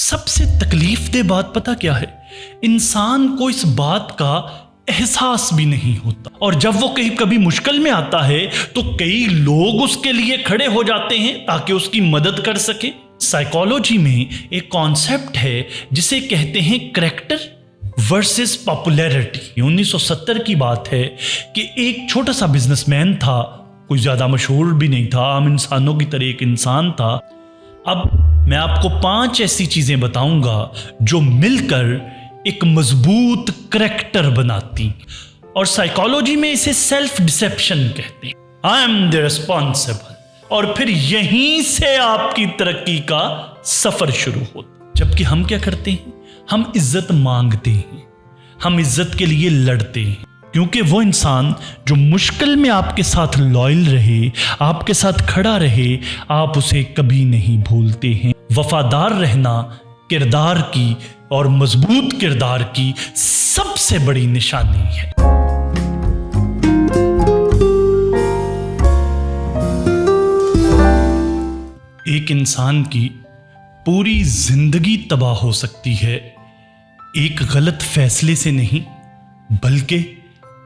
سب سے تکلیف دہ بات پتہ کیا ہے؟ انسان کو اس بات کا احساس بھی نہیں ہوتا، اور جب وہ کبھی مشکل میں آتا ہے تو کئی لوگ اس کے لیے کھڑے ہو جاتے ہیں تاکہ اس کی مدد کر سکے۔ سائیکالوجی میں ایک کانسیپٹ ہے جسے کہتے ہیں کریکٹر ورسز پاپولیرٹی۔ 1970 کی بات ہے کہ ایک چھوٹا سا بزنس مین تھا، کوئی زیادہ مشہور بھی نہیں تھا، عام انسانوں کی طرح ایک انسان تھا۔ اب میں آپ کو 5 ایسی چیزیں بتاؤں گا جو مل کر ایک مضبوط کریکٹر بناتی، اور سائیکالوجی میں اسے سیلف ڈسیپشن کہتے ہیں۔ آئی ایم دی ریسپانسبل، اور پھر یہیں سے آپ کی ترقی کا سفر شروع ہوتا۔ جبکہ ہم کیا کرتے ہیں؟ ہم عزت مانگتے ہیں، ہم عزت کے لیے لڑتے ہیں، کیونکہ وہ انسان جو مشکل میں آپ کے ساتھ لائل رہے، آپ کے ساتھ کھڑا رہے، آپ اسے کبھی نہیں بھولتے ہیں۔ وفادار رہنا کردار کی اور مضبوط کردار کی سب سے بڑی نشانی ہے۔ ایک انسان کی پوری زندگی تباہ ہو سکتی ہے ایک غلط فیصلے سے نہیں، بلکہ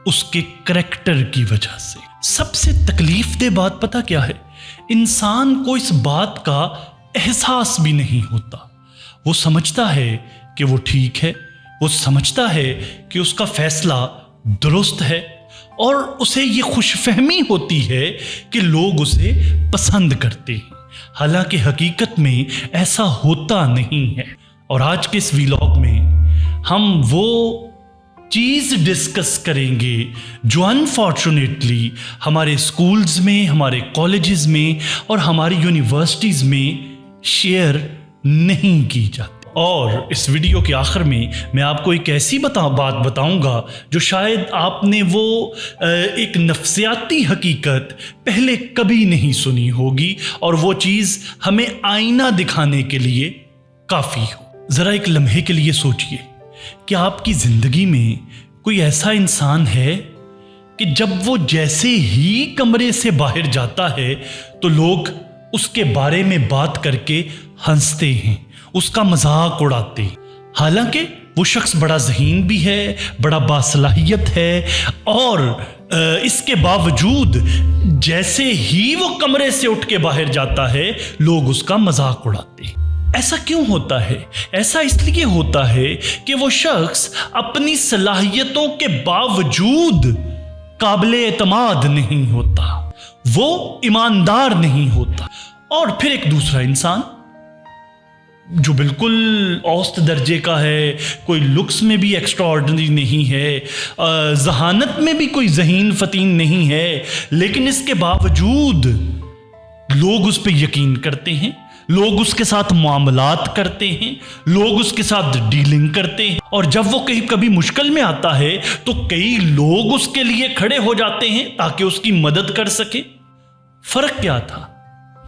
اس کے کریکٹر کی وجہ سے۔ سب سے تکلیف دہ بات پتہ کیا ہے؟ انسان کو اس بات کا احساس بھی نہیں ہوتا۔ وہ سمجھتا ہے کہ وہ ٹھیک ہے، وہ سمجھتا ہے کہ اس کا فیصلہ درست ہے، اور اسے یہ خوش فہمی ہوتی ہے کہ لوگ اسے پسند کرتے ہیں، حالانکہ حقیقت میں ایسا ہوتا نہیں ہے۔ اور آج کے اس ویلاگ میں ہم وہ چیز ڈسکس کریں گے جو انفارچونیٹلی ہمارے سکولز میں، ہمارے کالجز میں اور ہماری یونیورسٹیز میں شیئر نہیں کی جاتی۔ اور اس ویڈیو کے آخر میں آپ کو ایک ایسی بات بتاؤں گا جو شاید آپ نے وہ ایک نفسیاتی حقیقت پہلے کبھی نہیں سنی ہوگی، اور وہ چیز ہمیں آئینہ دکھانے کے لیے کافی ہو۔ ذرا ایک لمحے کے لیے سوچئے کہ آپ کی زندگی میں کوئی ایسا انسان ہے کہ جب وہ جیسے ہی کمرے سے باہر جاتا ہے تو لوگ اس کے بارے میں بات کر کے ہنستے ہیں، اس کا مذاق اڑاتے ہیں، حالانکہ وہ شخص بڑا ذہین بھی ہے، بڑا باصلاحیت ہے، اور اس کے باوجود جیسے ہی وہ کمرے سے اٹھ کے باہر جاتا ہے لوگ اس کا مذاق اڑاتے ہیں۔ ایسا کیوں ہوتا ہے؟ ایسا اس لیے ہوتا ہے کہ وہ شخص اپنی صلاحیتوں کے باوجود قابل اعتماد نہیں ہوتا، وہ ایماندار نہیں ہوتا۔ اور پھر ایک دوسرا انسان جو بالکل اوسط درجے کا ہے، کوئی لکس میں بھی ایکسٹرا آرڈنری نہیں ہے، ذہانت میں بھی کوئی ذہین فتین نہیں ہے، لیکن اس کے باوجود لوگ اس پہ یقین کرتے ہیں، لوگ اس کے ساتھ معاملات کرتے ہیں، لوگ اس کے ساتھ ڈیلنگ کرتے ہیں، اور جب وہ کبھی مشکل میں آتا ہے تو کئی لوگ اس کے لیے کھڑے ہو جاتے ہیں تاکہ اس کی مدد کر سکے۔ فرق کیا تھا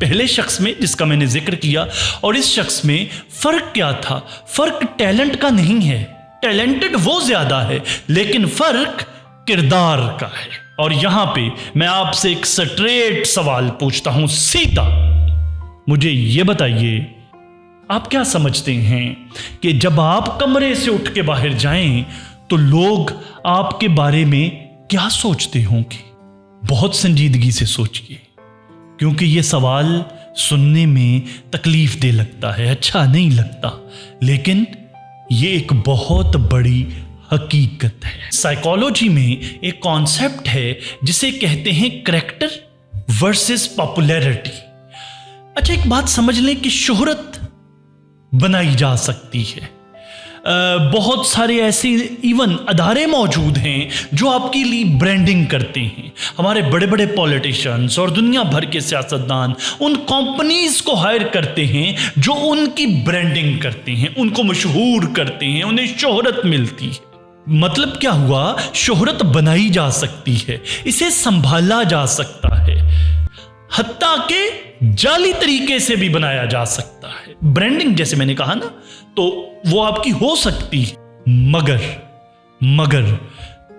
پہلے شخص میں جس کا میں نے ذکر کیا اور اس شخص میں؟ فرق کیا تھا؟ فرق ٹیلنٹ کا نہیں ہے، ٹیلنٹڈ وہ زیادہ ہے، لیکن فرق کردار کا ہے۔ اور یہاں پہ میں آپ سے ایک سٹریٹ سوال پوچھتا ہوں، سیدھا مجھے یہ بتائیے، آپ کیا سمجھتے ہیں کہ جب آپ کمرے سے اٹھ کے باہر جائیں تو لوگ آپ کے بارے میں کیا سوچتے ہوں گے؟ بہت سنجیدگی سے سوچئے، کیونکہ یہ سوال سننے میں تکلیف دہ لگتا ہے، اچھا نہیں لگتا، لیکن یہ ایک بہت بڑی حقیقت ہے۔ سائیکالوجی میں ایک کانسیپٹ ہے جسے کہتے ہیں کریکٹر ورسز پاپولیرٹی۔ اچھا ایک بات سمجھ لیں کہ شہرت بنائی جا سکتی ہے، بہت سارے ایسے ایون ادارے موجود ہیں جو آپ کے لیے برانڈنگ کرتے ہیں۔ ہمارے بڑے بڑے پولیٹیشنز اور دنیا بھر کے سیاستدان ان کمپنیز کو ہائر کرتے ہیں جو ان کی برانڈنگ کرتے ہیں، ان کو مشہور کرتے ہیں، انہیں شہرت ملتی ہے۔ مطلب کیا ہوا؟ شہرت بنائی جا سکتی ہے، اسے سنبھالا جا سکتا ہے، حتیٰ کہ جعلی طریقے سے بھی بنایا جا سکتا ہے۔ برانڈنگ جیسے میں نے کہا نا، تو وہ آپ کی ہو سکتی ہے، مگر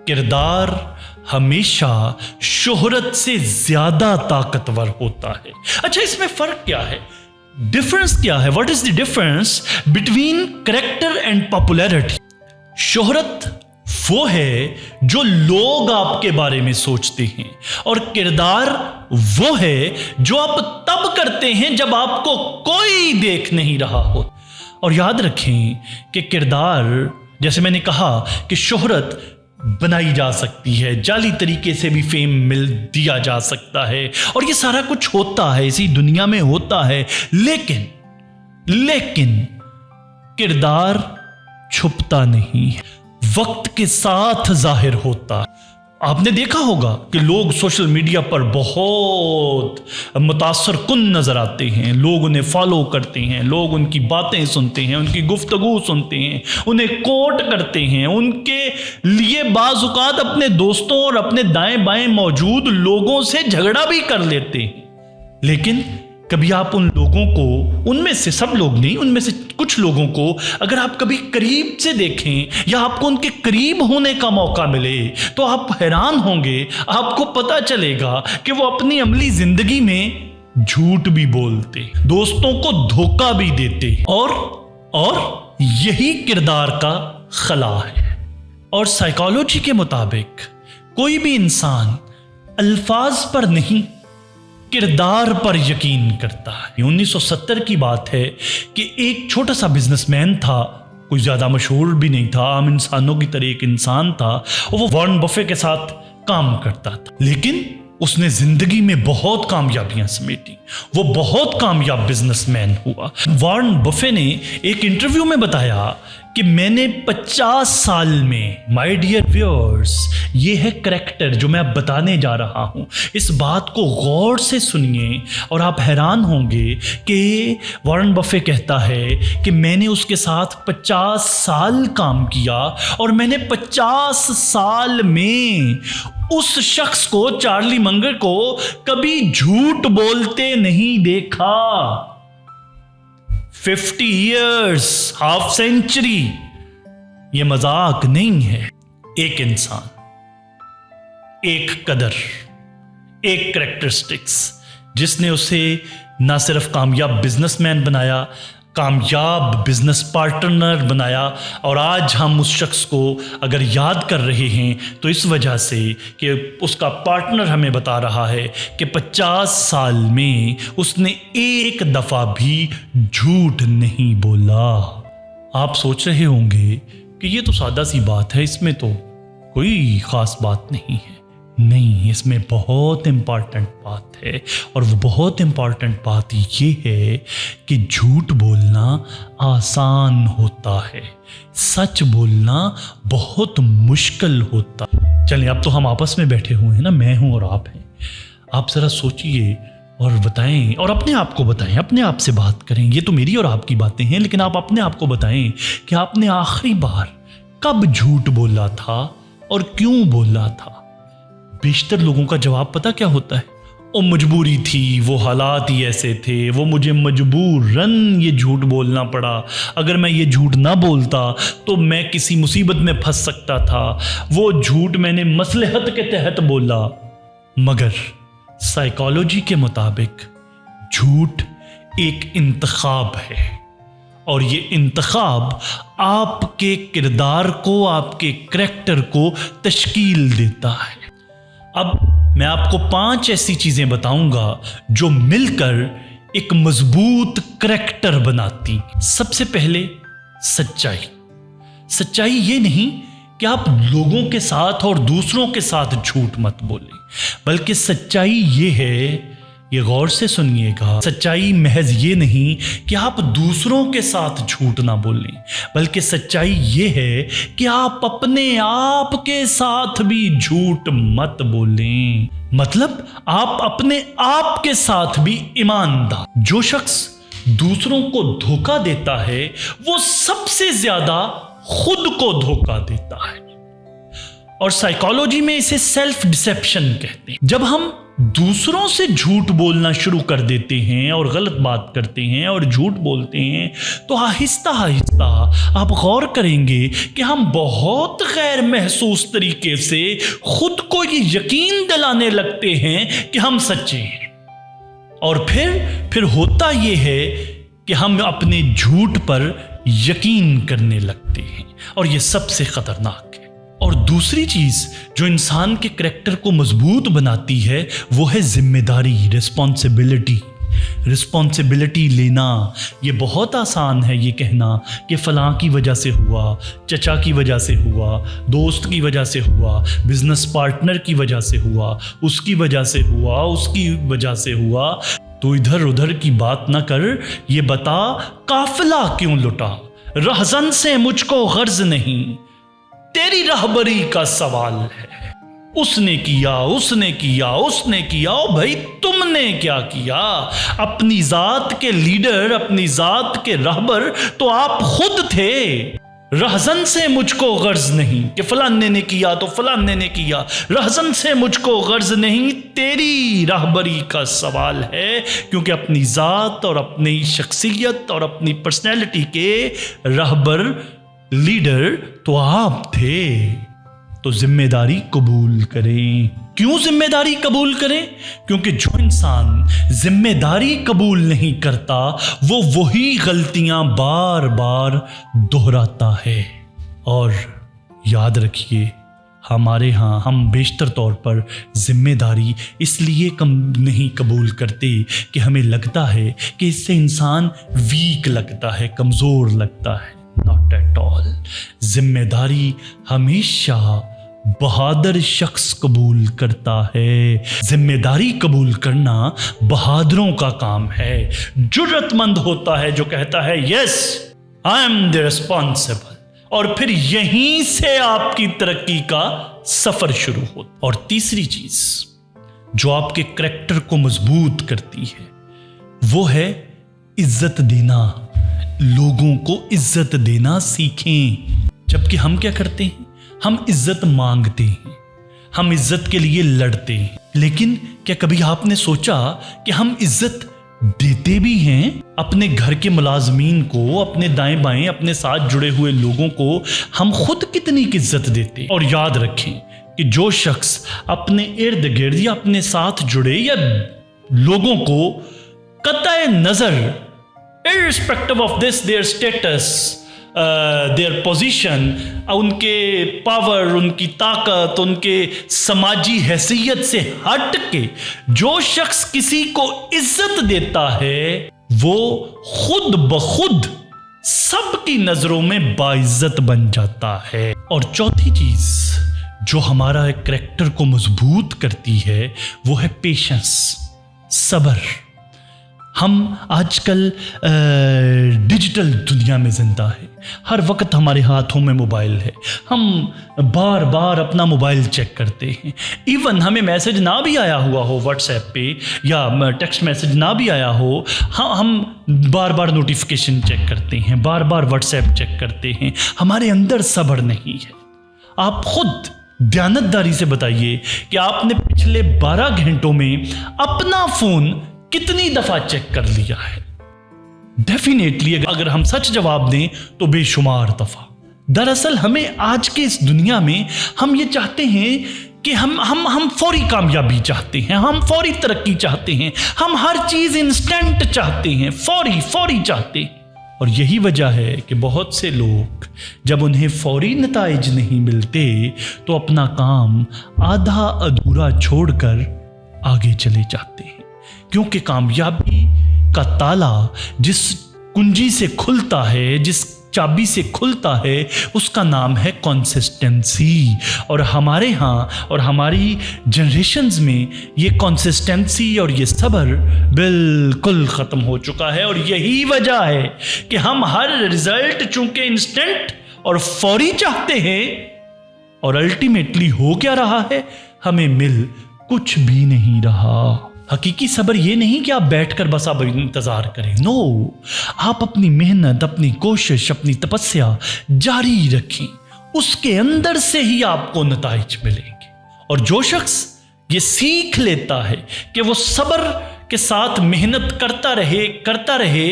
کردار ہمیشہ شہرت سے زیادہ طاقتور ہوتا ہے۔ اچھا اس میں فرق کیا ہے؟ डिफरेंस क्या है? What is the difference between character and popularity? शोहरत वो है जो लोग आपके बारे में सोचते हैं, और किरदार वो है जो आप तब करते हैं जब आपको कोई देख नहीं रहा हो। और याद रखें कि किरदार, जैसे मैंने कहा कि शोहरत बनाई जा सकती है, जाली तरीके से भी फेम मिल दिया जा सकता है, और ये सारा कुछ होता है, इसी दुनिया में होता है। लेकिन किरदार छुपता नहीं है, वक्त के साथ जाहिर होता है। आपने देखा होगा कि लोग सोशल मीडिया पर बहुत मुतासर कुन नजर आते हैं, लोग उन्हें फॉलो करते हैं, लोग उनकी बातें सुनते हैं, उनकी गुफ्तगू सुनते हैं, उन्हें कोट करते हैं, उनके लिए बाज़-औक़ात अपने दोस्तों और अपने दाएं बाएं मौजूद लोगों से झगड़ा भी कर लेते हैं। लेकिन कभी आप उन लोगों को, उनमें से सब लोग नहीं, उनमें से कुछ लोगों को अगर आप कभी करीब से देखें या आपको उनके करीब होने का मौका मिले तो आप हैरान होंगे। आपको पता चलेगा कि वो अपनी अमली जिंदगी में झूठ भी बोलते, दोस्तों को धोखा भी देते, और यही किरदार का खला है। और साइकोलॉजी के मुताबिक कोई भी इंसान अल्फाज पर नहीं, किरदार पर यकीन करता है। 1970 की बात है कि एक छोटा सा बिजनेसमैन था, कोई ज्यादा मशहूर भी नहीं था, आम इंसानों की तरह एक इंसान था, और वो वॉरेन बफे के साथ काम करता था। लेकिन उसने जिंदगी में बहुत कामयाबियां समेटी, वो बहुत कामयाब बिजनेसमैन हुआ। वॉरेन बफे ने एक इंटरव्यू में बताया कि मैंने 50 साल में, माय डियर व्यूअर्स, ये है करैक्टर जो मैं अब बताने जा रहा हूं, इस बात को गौर से सुनिए और आप हैरान होंगे कि वॉरेन बफे कहता है कि मैंने उसके साथ 50 साल काम किया और मैंने 50 साल में उस शख्स को, चार्ली मंगर को, कभी झूठ बोलते नहीं देखा। 50 years, हाफ सेंचुरी, ये मजाक नहीं है। एक इंसान, एक कदर, एक कैरेक्टरिस्टिक्स जिसने उसे ना सिर्फ कामयाब बिजनेसमैन बनाया, कामयाब बिजनेस पार्टनर बनाया, और आज हम उस शख्स को अगर याद कर रहे हैं तो इस वजह से कि उसका पार्टनर हमें बता रहा है कि 50 साल में उसने एक दफ़ा भी झूठ नहीं बोला। आप सोच रहे होंगे कि ये तो सादा सी बात है, इसमें तो कोई ख़ास बात नहीं है। नहीं, इसमें बहुत इम्पॉर्टेंट बात है, और वो बहुत इम्पॉर्टेंट बात ये है कि झूठ बोलना आसान होता है, सच बोलना बहुत मुश्किल होता। चलिए, अब तो हम आपस में बैठे हुए हैं ना, मैं हूं और आप हैं। आप ज़रा सोचिए और बताएं, और अपने आप को बताएं, अपने आप से बात करें। ये तो मेरी और आपकी बातें हैं, लेकिन आप अपने आप को बताएं कि आपने आखिरी बार कब झूठ बोला था और क्यों बोला था। बेशतर लोगों का जवाब पता क्या होता है? वो मजबूरी थी, वो हालात ही ऐसे थे, वो मुझे मजबूरन ये झूठ बोलना पड़ा, अगर मैं ये झूठ ना बोलता तो मैं किसी मुसीबत में फंस सकता था, वो झूठ मैंने मसलहत के तहत बोला। मगर साइकोलॉजी के मुताबिक झूठ एक इंतखाब है, और ये इंतखाब आपके किरदार को, आपके करैक्टर को तश्कील देता है। अब मैं आपको 5 ऐसी चीजें बताऊंगा जो मिलकर एक मजबूत करैक्टर बनाती। सबसे पहले सच्चाई। सच्चाई ये नहीं कि आप लोगों के साथ और दूसरों के साथ झूठ मत बोलें, बल्कि सच्चाई ये है, ये गौर से सुनिएगा, सच्चाई महज ये नहीं कि आप दूसरों के साथ झूठ ना बोलें, बल्कि सच्चाई ये है कि आप अपने आप के साथ भी झूठ मत बोलें। मतलब आप अपने आप के साथ भी ईमानदार। जो शख्स दूसरों को धोखा देता है वो सबसे ज्यादा खुद को धोखा देता है, और साइकोलॉजी में इसे सेल्फ डिसेप्शन कहते हैं। जब हम दूसरों से झूठ बोलना शुरू कर देते हैं और गलत बात करते हैं और झूठ बोलते हैं, तो आहिस्ता आहिस्ता आप गौर करेंगे कि हम बहुत गैर महसूस तरीके से खुद को ये यकीन दिलाने लगते हैं कि हम सच्चे हैं। और फिर होता ये है कि हम अपने झूठ पर यकीन करने लगते हैं, और ये सबसे खतरनाक है। और दूसरी चीज जो इंसान के करैक्टर को मजबूत बनाती है वो है जिम्मेदारी, रिस्पॉन्सिबिलिटी लेना। ये बहुत आसान है ये कहना कि फलां की वजह से हुआ, चचा की वजह से हुआ, दोस्त की वजह से हुआ, बिजनेस पार्टनर की वजह से हुआ, उसकी वजह से हुआ, उसकी वजह से हुआ। तो इधर उधर की बात ना कर, ये बता काफिला क्यों लुटा, रहजन से मुझको गर्ज नहीं, तेरी रहबरी का सवाल है। उसने किया, उसने किया, उसने किया, ओ भाई तुमने क्या किया? अपनी जात के लीडर, अपनी जात के रहबर तो आप खुद थे। रहजन से मुझको गर्ज नहीं कि फलाने ने किया तो फलाने ने किया, रहजन से मुझको गर्ज नहीं, तेरी रहबरी का सवाल है। क्योंकि अपनी जात और अपनी शख्सियत और अपनी पर्सनैलिटी के रहबर, लीडर तो आप थे। तो जिम्मेदारी कबूल करें। क्यों जिम्मेदारी कबूल करें? क्योंकि जो इंसान जिम्मेदारी कबूल नहीं करता वो वही गलतियां बार बार दोहराता है। और याद रखिए, हमारे यहाँ हम बेशतर तौर पर जिम्मेदारी इसलिए कम नहीं कबूल करते कि हमें लगता है कि इससे इंसान वीक लगता है, कमज़ोर लगता है। Not at all. जिम्मेदारी हमेशा बहादुर शख्स कबूल करता है। जिम्मेदारी कबूल करना बहादुरों का काम है। जुर्रतमंद होता है जो कहता है yes I am the responsible, और फिर यहीं से आपकी तरक्की का सफर शुरू होता। और तीसरी चीज जो आपके करैक्टर को मजबूत करती है वो है इज्जत देना। लोगों को इज्जत देना सीखें। जबकि हम क्या करते हैं? हम इज्जत मांगते हैं, हम इज्जत के लिए लड़ते हैं। लेकिन क्या कभी आपने सोचा कि हम इज्जत देते भी हैं? अपने घर के मुलाजमीन को, अपने दाएं बाएं, अपने साथ जुड़े हुए लोगों को हम खुद कितनी इज्जत देते हैं। और याद रखें कि जो शख्स अपने इर्द गिर्द या अपने साथ जुड़े या लोगों को कतई नजर irrespective of this, their status, their position, उनके पावर, उनकी ताकत, उनके समाजी हैसियत से हट के जो शख्स किसी को इज्जत देता है वो खुद बखुद सबकी नजरों में बाइज्जत बन जाता है। और चौथी चीज जो हमारा करैक्टर को मजबूत करती है वो है पेशेंस, सब्र। हम आजकल डिजिटल दुनिया में जिंदा है। हर वक्त हमारे हाथों में मोबाइल है। हम बार बार अपना मोबाइल चेक करते हैं। इवन हमें मैसेज ना भी आया हुआ हो व्हाट्सएप पे या टेक्स्ट मैसेज ना भी आया हो, हम बार बार नोटिफिकेशन चेक करते हैं, बार बार व्हाट्सएप चेक करते हैं। हमारे अंदर सब्र नहीं है। आप खुद दयानतदारी से बताइए कि आपने पिछले 12 घंटों में अपना फोन कितनी दफा चेक कर लिया है? डेफिनेटली अगर हम सच जवाब दें तो बेशुमार दफा। दरअसल हमें आज के इस दुनिया में हम ये चाहते हैं कि हम फौरी कामयाबी चाहते हैं, हम फौरी तरक्की चाहते हैं, हम हर चीज इंस्टेंट चाहते हैं, फौरी चाहते हैं। और यही वजह है कि बहुत से लोग जब उन्हें फौरी नताइज नहीं मिलते तो अपना काम आधा अधूरा छोड़कर आगे चले जाते हैं। क्योंकि कामयाबी का ताला जिस कुंजी से खुलता है, जिस चाबी से खुलता है, उसका नाम है कंसिस्टेंसी। और हमारे यहाँ और हमारी जनरेशन्स में ये कंसिस्टेंसी और ये सब्र बिल्कुल ख़त्म हो चुका है। और यही वजह है कि हम हर रिजल्ट चूंकि इंस्टेंट और फौरी चाहते हैं, और अल्टीमेटली हो क्या रहा है? हमें मिल कुछ भी नहीं रहा। हकीकी सब्र ये नहीं कि आप बैठकर बस आप इंतजार करें। नो, आप अपनी मेहनत, अपनी कोशिश, अपनी तपस्या जारी रखें। उसके अंदर से ही आपको नताइज मिलेंगे। और जो शख्स ये सीख लेता है कि वो सब्र के साथ मेहनत करता रहे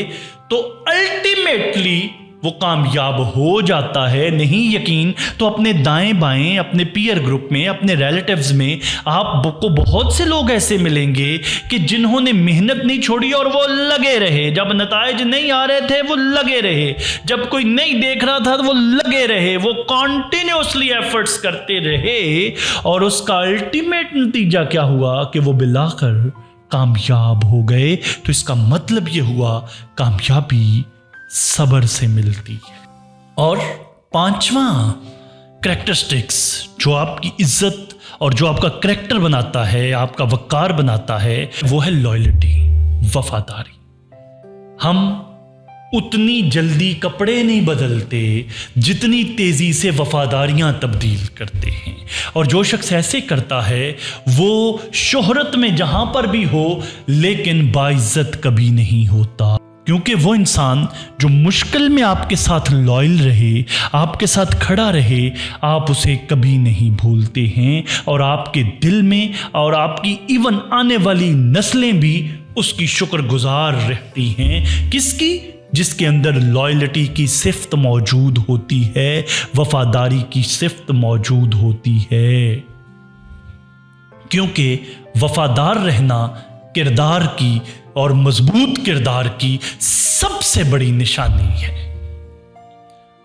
तो अल्टीमेटली وہ کامیاب ہو جاتا ہے۔ نہیں یقین تو اپنے دائیں بائیں، اپنے پیئر گروپ میں، اپنے ریلیٹیوز میں آپ کو بہت سے لوگ ایسے ملیں گے کہ جنہوں نے محنت نہیں چھوڑی اور وہ لگے رہے، جب نتائج نہیں آ رہے تھے وہ لگے رہے، جب کوئی نہیں دیکھ رہا تھا وہ لگے رہے، وہ کنٹینیوسلی ایفرٹس کرتے رہے، اور اس کا الٹیمیٹ نتیجہ کیا ہوا کہ وہ بالآخر کامیاب ہو گئے۔ تو اس کا مطلب یہ ہوا کامیابی صبر سے ملتی ہے۔ اور پانچواں کریکٹرسٹکس جو آپ کی عزت اور جو آپ کا کریکٹر بناتا ہے، آپ کا وقار بناتا ہے، وہ ہے لائلٹی، وفاداری۔ ہم اتنی جلدی کپڑے نہیں بدلتے جتنی تیزی سے وفاداریاں تبدیل کرتے ہیں، اور جو شخص ایسے کرتا ہے وہ شہرت میں جہاں پر بھی ہو لیکن باعزت کبھی نہیں ہوتا، کیونکہ وہ انسان جو مشکل میں آپ کے ساتھ لائل رہے، آپ کے ساتھ کھڑا رہے، آپ اسے کبھی نہیں بھولتے ہیں، اور آپ کے دل میں اور آپ کی ایون آنے والی نسلیں بھی اس کی شکر گزار رہتی ہیں۔ کس کی؟ جس کے اندر لائلٹی کی صفت موجود ہوتی ہے، وفاداری کی صفت موجود ہوتی ہے، کیونکہ وفادار رہنا کردار کی اور مضبوط کردار کی سب سے بڑی نشانی ہے۔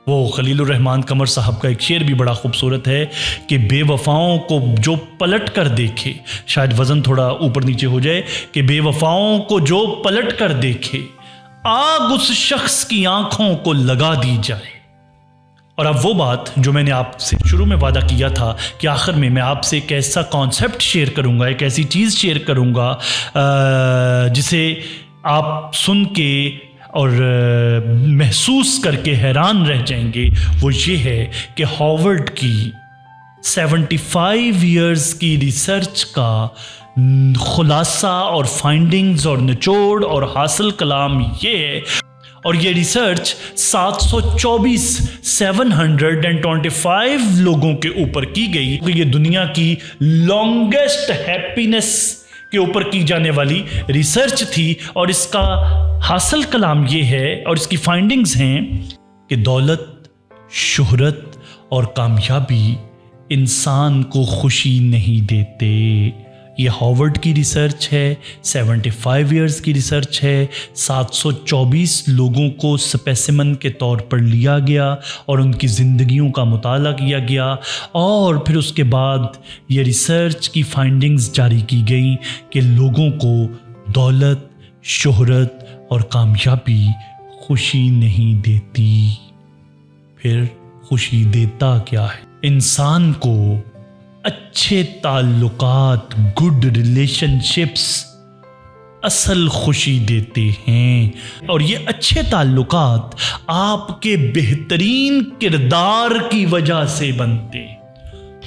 وہ خلیل الرحمن قمر صاحب کا ایک شعر بھی بڑا خوبصورت ہے کہ بے وفاؤں کو جو پلٹ کر دیکھے، شاید وزن تھوڑا اوپر نیچے ہو جائے، کہ بے وفاؤں کو جو پلٹ کر دیکھے آگ اس شخص کی آنکھوں کو لگا دی جائے۔ اور اب وہ بات جو میں نے آپ سے شروع میں وعدہ کیا تھا کہ آخر میں آپ سے ایک ایسا کانسیپٹ شیئر کروں گا، ایک ایسی چیز شیئر کروں گا جسے آپ سن کے اور محسوس کر کے حیران رہ جائیں گے، وہ یہ ہے کہ ہارورڈ کی 75 ایئرز کی ریسرچ کا خلاصہ اور فائنڈنگز اور نچوڑ اور حاصل کلام یہ ہے، اور یہ ریسرچ 725 لوگوں کے اوپر کی گئی، یہ دنیا کی لانگسٹ ہیپینس کے اوپر کی جانے والی ریسرچ تھی، اور اس کا حاصل کلام یہ ہے اور اس کی فائنڈنگز ہیں کہ دولت، شہرت اور کامیابی انسان کو خوشی نہیں دیتے۔ یہ ہارورڈ کی ریسرچ ہے، 75 ایئرز کی ریسرچ ہے، 724 لوگوں کو سپیسیمن کے طور پر لیا گیا اور ان کی زندگیوں کا مطالعہ کیا گیا، اور پھر اس کے بعد یہ ریسرچ کی فائنڈنگز جاری کی گئیں کہ لوگوں کو دولت، شہرت اور کامیابی خوشی نہیں دیتی۔ پھر خوشی دیتا کیا ہے؟ انسان کو اچھے تعلقات، گڈ ریلیشن شپس اصل خوشی دیتے ہیں، اور یہ اچھے تعلقات آپ کے بہترین کردار کی وجہ سے بنتے ہیں۔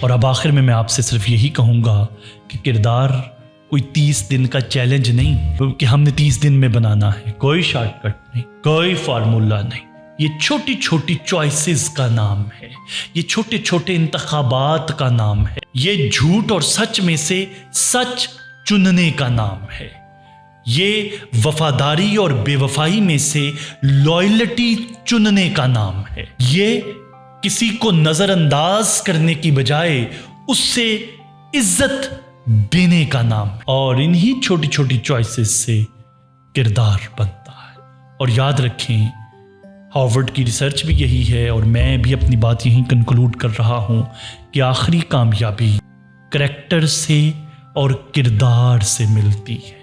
اور اب آخر میں آپ سے صرف یہی کہوں گا کہ کردار کوئی 30 دن کا چیلنج نہیں کہ ہم نے 30 دن میں بنانا ہے، کوئی شارٹ کٹ نہیں، کوئی فارمولا نہیں، یہ چھوٹی چھوٹی چوائسز کا نام ہے، یہ چھوٹے چھوٹے انتخابات کا نام ہے، یہ جھوٹ اور سچ میں سے سچ چننے کا نام ہے، یہ وفاداری اور بے وفائی میں سے لائلٹی چننے کا نام ہے، یہ کسی کو نظر انداز کرنے کی بجائے اس سے عزت دینے کا نام ہے، اور انہی چھوٹی چھوٹی چوائسز سے کردار بنتا ہے۔ اور یاد رکھیں، ہارورڈ کی ریسرچ بھی یہی ہے، اور میں بھی اپنی بات یہیں کنکلوڈ کر رہا ہوں کہ آخری کامیابی کریکٹر سے اور کردار سے ملتی ہے۔